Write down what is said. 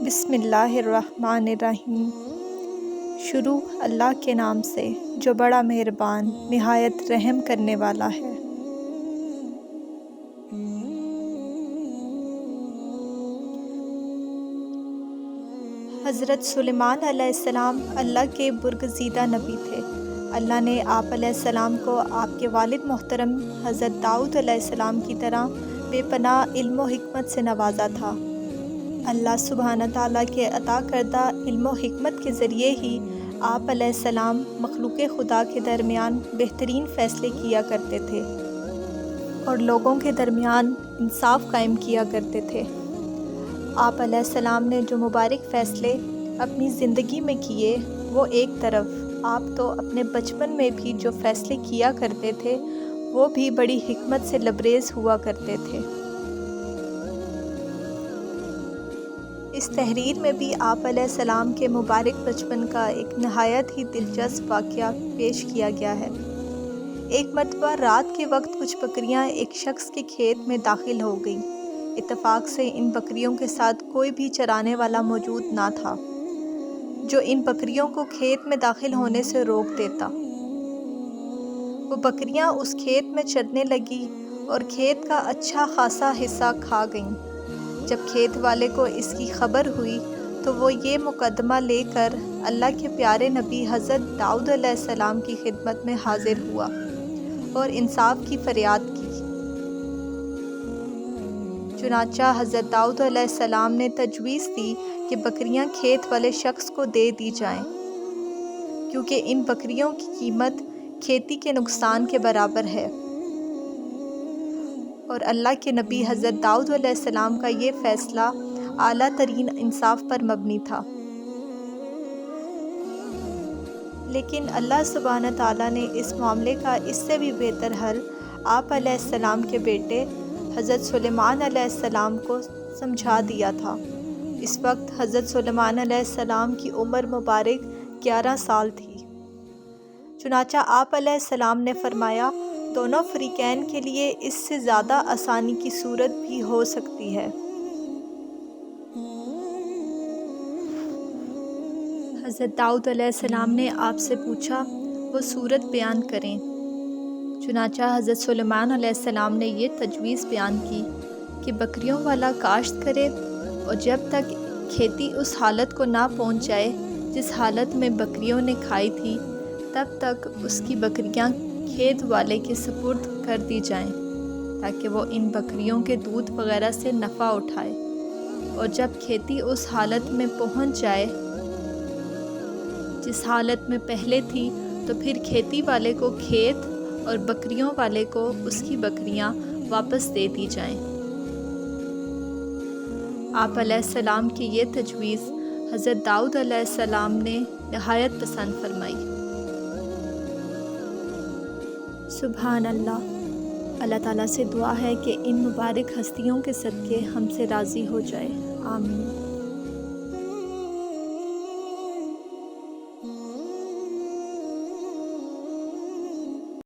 بسم اللہ الرحمن الرحیم۔ شروع اللہ کے نام سے جو بڑا مہربان نہایت رحم کرنے والا ہے۔ حضرت سلیمان علیہ السلام اللہ کے برگزیدہ نبی تھے۔ اللہ نے آپ علیہ السلام کو آپ کے والد محترم حضرت داؤد علیہ السلام کی طرح بے پناہ علم و حکمت سے نوازا تھا۔ اللہ سبحانہ تعالیٰ کے عطا کردہ علم و حکمت کے ذریعے ہی آپ علیہ السلام مخلوق خدا کے درمیان بہترین فیصلے کیا کرتے تھے اور لوگوں کے درمیان انصاف قائم کیا کرتے تھے۔ آپ علیہ السلام نے جو مبارک فیصلے اپنی زندگی میں کیے، وہ ایک طرف آپ تو اپنے بچپن میں بھی جو فیصلے کیا کرتے تھے وہ بھی بڑی حکمت سے لبریز ہوا کرتے تھے۔ اس تحریر میں بھی آپ علیہ السلام کے مبارک بچپن کا ایک نہایت ہی دلچسپ واقعہ پیش کیا گیا ہے۔ ایک مرتبہ رات کے وقت کچھ بکریاں ایک شخص کے کھیت میں داخل ہو گئیں۔ اتفاق سے ان بکریوں کے ساتھ کوئی بھی چرانے والا موجود نہ تھا جو ان بکریوں کو کھیت میں داخل ہونے سے روک دیتا۔ وہ بکریاں اس کھیت میں چرنے لگیں اور کھیت کا اچھا خاصا حصہ کھا گئیں۔ جب کھیت والے کو اس کی خبر ہوئی تو وہ یہ مقدمہ لے کر اللہ کے پیارے نبی حضرت داؤد علیہ السلام کی خدمت میں حاضر ہوا اور انصاف کی فریاد کی۔ چنانچہ حضرت داؤد علیہ السلام نے تجویز دی کہ بکریاں کھیت والے شخص کو دے دی جائیں، کیونکہ ان بکریوں کی قیمت کھیتی کے نقصان کے برابر ہے۔ اور اللہ کے نبی حضرت داؤد علیہ السلام کا یہ فیصلہ اعلیٰ ترین انصاف پر مبنی تھا۔ لیکن اللہ سبحانہ تعالیٰ نے اس معاملے کا اس سے بھی بہتر حل آپ علیہ السلام کے بیٹے حضرت سلیمان علیہ السلام کو سمجھا دیا تھا۔ اس وقت حضرت سلیمان علیہ السلام کی عمر مبارک 11 سال تھی۔ چنانچہ آپ علیہ السلام نے فرمایا، دونوں فریقین کے لیے اس سے زیادہ آسانی کی صورت بھی ہو سکتی ہے۔ حضرت داؤد علیہ السلام نے آپ سے پوچھا، وہ صورت بیان کریں۔ چنانچہ حضرت سلیمان علیہ السلام نے یہ تجویز بیان کی کہ بکریوں والا کاشت کرے اور جب تک کھیتی اس حالت کو نہ پہنچ جائے جس حالت میں بکریوں نے کھائی تھی، تب تک اس کی بکریاں کھیت والے کے سپرد کر دی جائیں تاکہ وہ ان بکریوں کے دودھ وغیرہ سے نفع اٹھائے، اور جب کھیتی اس حالت میں پہنچ جائے جس حالت میں پہلے تھی تو پھر کھیتی والے کو کھیت اور بکریوں والے کو اس کی بکریاں واپس دے دی جائیں۔ آپ علیہ السلام کی یہ تجویز حضرت داؤد علیہ السلام نے نہایت پسند فرمائی۔ سبحان اللہ۔ اللہ تعالیٰ سے دعا ہے کہ ان مبارک ہستیوں کے صدقے ہم سے راضی ہو جائے۔ آمین۔